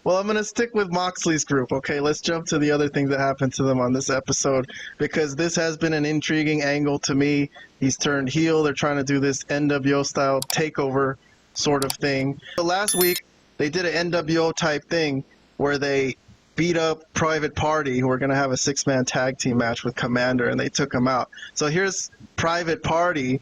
Well, I'm going to stick with Moxley's group, okay? Let's jump to the other things that happened to them on this episode, because this has been an intriguing angle to me. He's turned heel. They're trying to do this NWO-style takeover sort of thing. So last week, they did an NWO-type thing where they beat up Private Party, who were going to have a six-man tag team match with Commander, and they took him out. So here's Private Party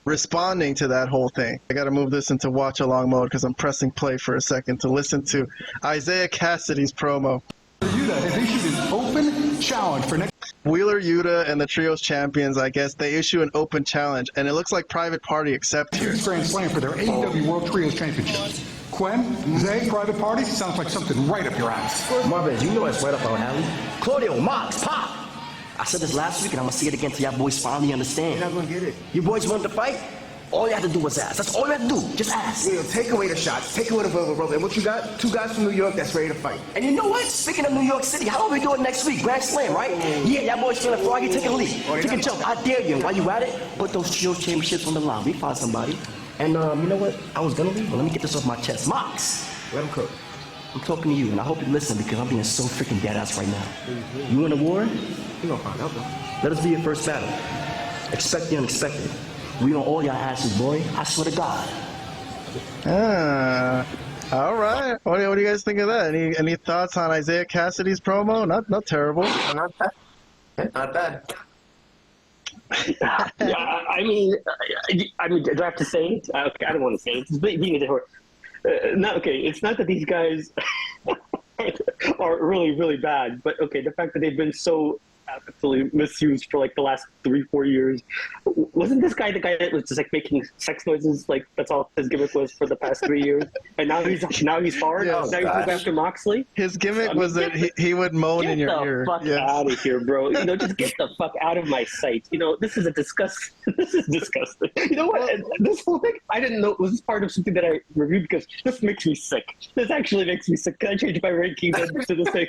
responding to that whole thing. I got to move this into watch-along mode because I'm pressing play for a second to listen to Isiah Kassidy's promo. Yuta has issued an open challenge for next. Wheeler Yuta and the Trios champions, I guess, they issue an open challenge, and it looks like Private Party accept here. Grand Slam for their AEW World Trios Championship. Quinn, Zay, Private Party, sounds like something right up your ass. Marvin, you know it's right up our alley. Claudio, Mox, Pop. I said this last week, and I'm gonna say it again till y'all boys finally understand. You're not gonna get it. You boys want to fight? All you have to do is ask. That's all you have to do. Just ask. Yeah, take away the shots. Take away the verbal rope. And what you got? 2 guys from New York that's ready to fight. And you know what? Speaking of New York City, how are we doing next week? Grand Slam, right? Yeah, y'all boys feeling froggy? Take a leap. Take a jump. I dare you. And while you at it, put those Trios championships on the line. We find somebody. And you know what? I was gonna leave, but let me get this off my chest. Mox. Let him cook. I'm talking to you, and I hope you listen because I'm being so freaking dead-ass right now. You in a war? You gonna find out, though. Let us be your first battle. Expect the unexpected. We on all your asses, boy. I swear to God. All right. What do you guys think of that? Any thoughts on Isiah Kassidy's promo? Not terrible. Not bad. Not bad. Yeah, I mean, do I have to say it? Okay, I don't want to say it. It's being a different. It's not that these guys are really, really bad, but okay, the fact that they've been so absolutely misused for like the last 3-4 years. Wasn't this guy the guy that was just like making sex noises? Like that's all his gimmick was for the past 3 years, and now he's hard. Yes. Now he's after Moxley. His gimmick was that he would moan in your ear. Get the fuck out of here, bro. You know, just get the fuck out of my sight. You know, this is This is disgusting. You know what? This whole thing, I didn't know it was part of something that I reviewed because this makes me sick. This actually makes me sick. Can I change my ranking to this thing?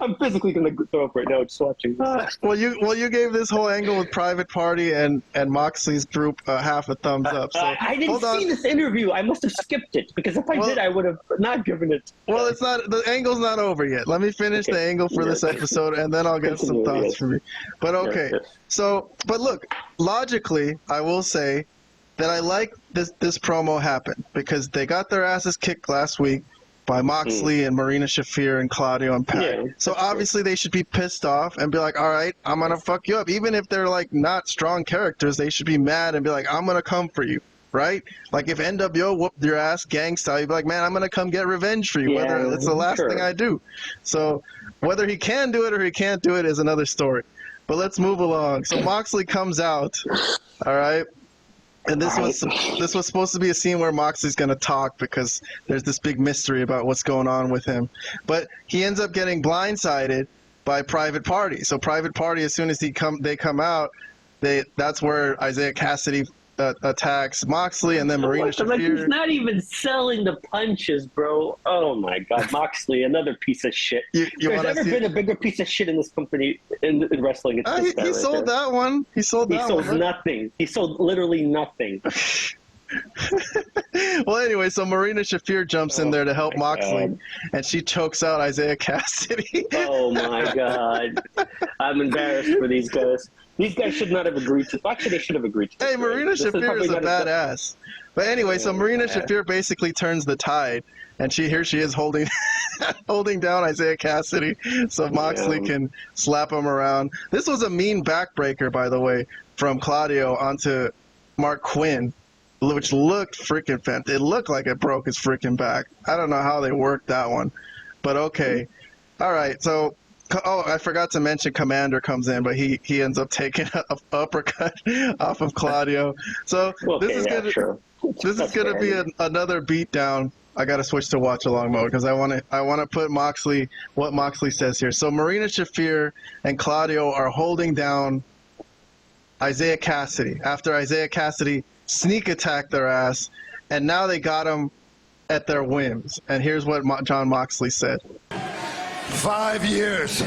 I'm physically going to throw up right now just watching this. Well, you gave this whole angle with Private Party and Moxley's group half a thumbs up. So I didn't see this interview. I must have skipped it because if I did, I would have not given it. Well, it's not. The angle's not over yet. Let me finish the angle for this episode, and then I'll get some thoughts from you. But okay. So, but look, logically, I will say that I like this promo happened because they got their asses kicked last week by Moxley and Marina Shafir and Claudio and Pat. Yeah, so obviously they should be pissed off and be like, all right, I'm going to fuck you up. Even if they're like not strong characters, they should be mad and be like, I'm going to come for you. Right? Like if NWO whooped your ass gang style, you'd be like, man, I'm going to come get revenge for you. Whether it's the last thing I do. So whether he can do it or he can't do it is another story. But let's move along. So Moxley comes out, all right? And this was supposed to be a scene where Moxley's going to talk because there's this big mystery about what's going on with him. But he ends up getting blindsided by Private Party. So Private Party, as soon as they come out, that's where Isiah Kassidy attacks Moxley, and then Marina Shafir. Like he's not even selling the punches, bro. Oh my God, Moxley, another piece of shit. There's never been a bigger piece of shit in this company in wrestling. It's he sold that one. He sold nothing. He sold literally nothing. Well, anyway, so Marina Shafir jumps in there to help Moxley, and she chokes out Isiah Kassidy. Oh my God, I'm embarrassed for these guys. These guys should not have agreed to. Actually, they should have agreed to. Hey, Marina Shafir is a badass. But anyway, so Marina Shafir basically turns the tide, and here she is holding down Isiah Kassidy so Moxley can slap him around. This was a mean backbreaker, by the way, from Claudio onto Mark Quinn, which looked freaking fantastic. It looked like it broke his freaking back. I don't know how they worked that one, but okay. All right, so. Oh, I forgot to mention Commander comes in, but he ends up taking an uppercut off of Claudio. So this is going to be another beatdown. I got to switch to watch along mode because I want to put what Moxley says here. So Marina Shafir and Claudio are holding down Isiah Kassidy after Isiah Kassidy sneak attacked their ass, and now they got him at their whims. And here's what John Moxley said. 5 years,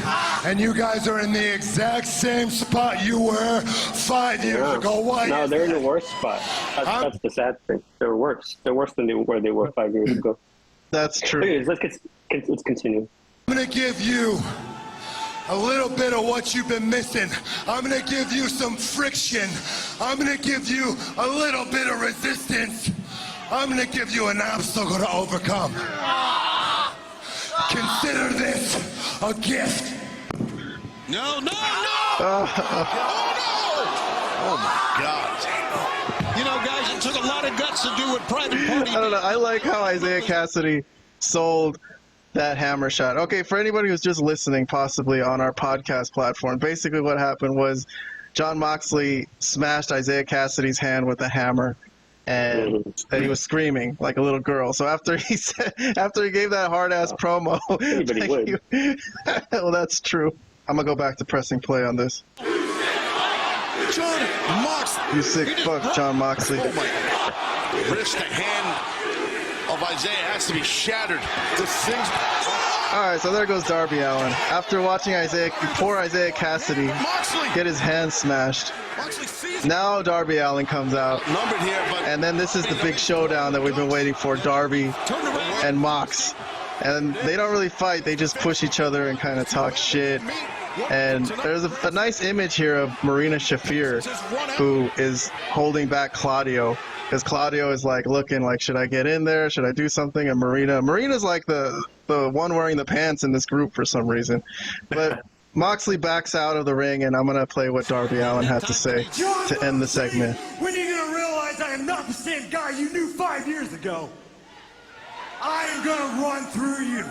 and you guys are in the exact same spot you were 5 years ago. Why? No, they're in the worst spot. That's the sad thing. They're worse. They're worse than where they were 5 years ago. That's true. Anyways, let's continue. I'm going to give you a little bit of what you've been missing. I'm going to give you some friction. I'm going to give you a little bit of resistance. I'm going to give you an obstacle to overcome. Consider this a gift. No, no, no! Oh, my God. You know, guys, it took a lot of guts to do what Private Party I don't know. I like how Isiah Kassidy sold that hammer shot. Okay, for anybody who's just listening, possibly on our podcast platform, basically what happened was Jon Moxley smashed Isiah Kassidy's hand with a hammer, and he was screaming like a little girl. So after he gave that hard ass promo, Anybody would. well, that's true. I'm gonna go back to pressing play on this. Jon Moxley. You sick fuck, Jon Moxley. Oh, my. Wrist, the hand of Isiah has to be shattered. This thing's... All right, so there goes Darby Allin. After watching poor Isiah Kassidy get his hand smashed, now Darby Allin comes out. Numbered here, but... And then this is the big showdown that we've been waiting for, Darby and Mox. And they don't really fight, they just push each other and kind of talk shit. And there's a nice image here of Marina Shafir, who is holding back Claudio. Because Claudio is like looking like, should I get in there? Should I do something? And Marina's like the one wearing the pants in this group for some reason. But Moxley backs out of the ring, and I'm going to play what Darby Allin had to say to end the segment. When are you going to realize I am not the same guy you knew 5 years ago? I am going to run through you.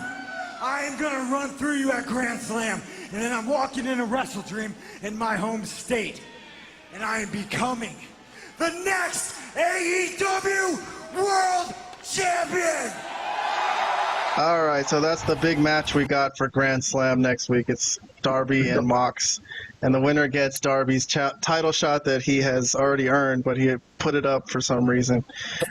I am going to run through you at Grand Slam. And then I'm walking in a Wrestle Dream in my home state. And I am becoming the next AEW World Champion! All right, so that's the big match we got for Grand Slam next week. It's Darby and Mox. And the winner gets Darby's title shot that he has already earned, but he had put it up for some reason.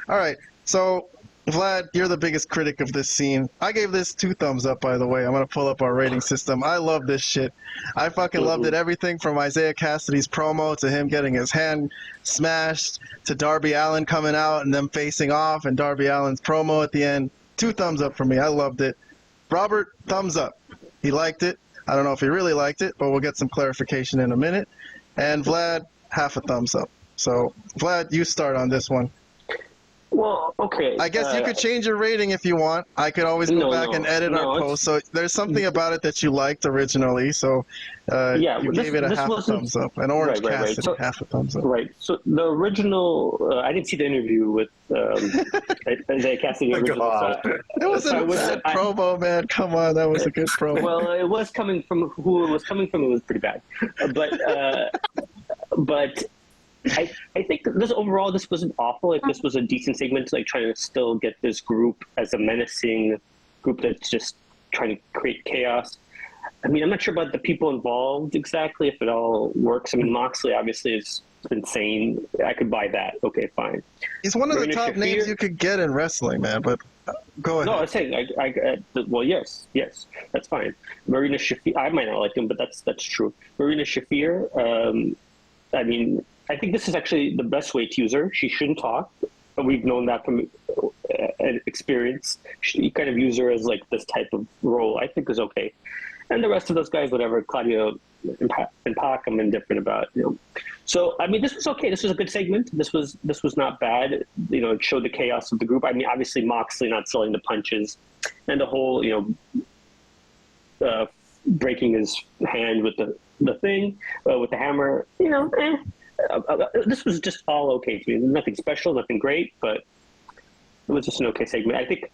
All right, so... Vlad, you're the biggest critic of this scene. I gave this 2 thumbs up, by the way. I'm going to pull up our rating system. I love this shit. I fucking loved it. Everything from Isiah Kassidy's promo to him getting his hand smashed to Darby Allin coming out and them facing off and Darby Allin's promo at the end. 2 thumbs up for me. I loved it. Robert, thumbs up. He liked it. I don't know if he really liked it, but we'll get some clarification in a minute. And Vlad, half a thumbs up. So, Vlad, you start on this one. Well, okay. I guess you could change your rating if you want. I could always go back and edit our post. So there's something about it that you liked originally. So you gave it a half a thumbs up. And OrangeCassidy, so, half a thumbs up. Right. So the original, I didn't see the interview with Isiah Kassidy. It was a bad promo, man. Come on, that was a good promo. Well, it was coming from who it was coming from. It was pretty bad. But I think this overall, this wasn't awful. Like, this was a decent segment, like trying to still get this group as a menacing group that's just trying to create chaos. I mean, I'm not sure about the people involved exactly, if it all works. I mean, Moxley obviously is insane. I could buy that. Okay, fine. He's one of the top names you could get in wrestling, man, but go ahead. No, I was saying, well, yes, that's fine. Marina Shafir, I might not like him, but that's true. Marina Shafir, I mean, I think this is actually the best way to use her. She shouldn't talk. We've known that from experience. You kind of use her as like this type of role, I think is okay. And the rest of those guys, whatever, Claudio and Pac, I'm indifferent about. So, I mean, this was okay. This was a good segment. This was not bad. It showed the chaos of the group. I mean, obviously Moxley not selling the punches and the whole, breaking his hand with the thing, with the hammer, this was just all okay to me. Nothing special, nothing great, but it was just an okay segment. I think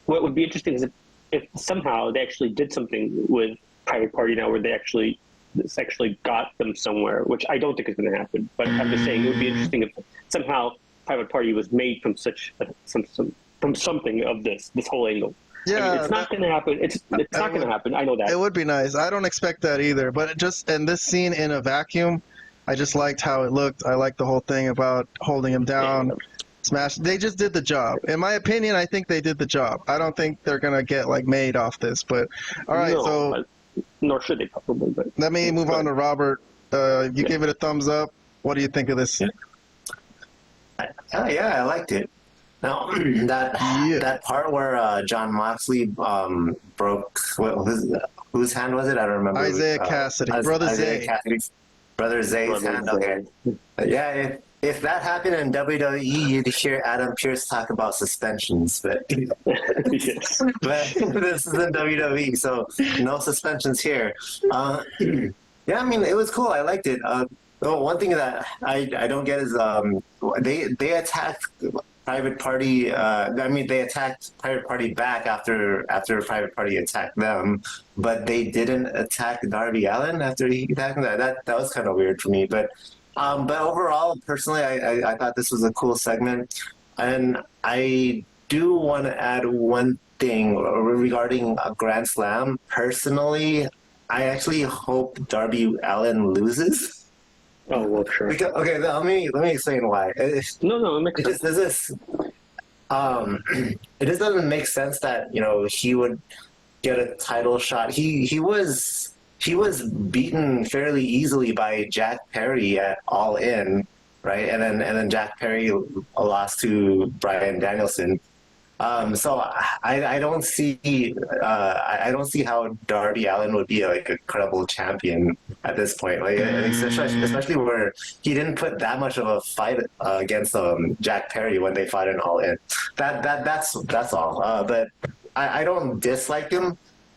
what would be interesting is if somehow they actually did something with Private Party now where this actually got them somewhere, which I don't think is going to happen. But I'm just saying it would be interesting if somehow Private Party was made from from something of this whole angle. Yeah, I mean, it's not going to happen. It's not going to happen. I know that. It would be nice. I don't expect that either. But in this scene in a vacuum, I just liked how it looked. I liked the whole thing about holding him down, smash. They just did the job. In my opinion, I think they did the job. I don't think they're gonna get made off this. But all right, nor should they probably. But let me move on to Robert. You gave it a thumbs up. What do you think of this scene? Yeah, I liked it. Now that part where John Moxley broke whose hand was it? I don't remember. Isiah Kassidy, brother Zay. Brother Zay's hand. Okay. Yeah. If that happened in WWE, you'd hear Adam Pearce talk about suspensions, but Yes. but this is in WWE, so no suspensions here. Yeah, I mean, it was cool. I liked it. One thing that I don't get is they attacked Private Party. They attacked Private Party back after Private Party attacked them, but they didn't attack Darby Allin after he attacked them. That was kind of weird for me, but overall, personally, I thought this was a cool segment, and I do want to add one thing regarding a Grand Slam. Personally, I actually hope Darby Allin loses. Oh, well, sure. Because, okay, let me explain why. No, it makes sense. It just doesn't make sense that he would get a title shot. He was beaten fairly easily by Jack Perry at All In, right? And then Jack Perry lost to Bryan Danielson. So I don't see how Darby Allin would be like a credible champion at this point. Like especially where he didn't put that much of a fight against Jack Perry when they fought in All In. That's all. But I don't dislike him.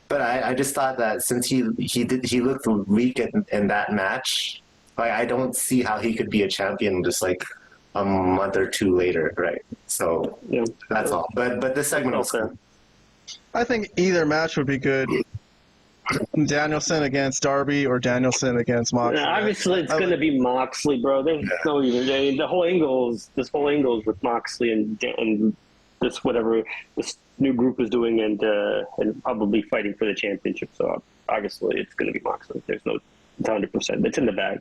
But I just thought that since he looked weak in that match, like I don't see how he could be a champion just like a month or two later, right? So yeah, that's all. But this segment was cool. I think either match would be good. Danielson against Darby or Danielson against Moxley. Yeah, obviously, it's going to be Moxley, bro. There's no even. The whole angle is with Moxley and this whatever this new group is doing and probably fighting for the championship. So obviously, it's going to be Moxley. There's no 100%. It's in the bag.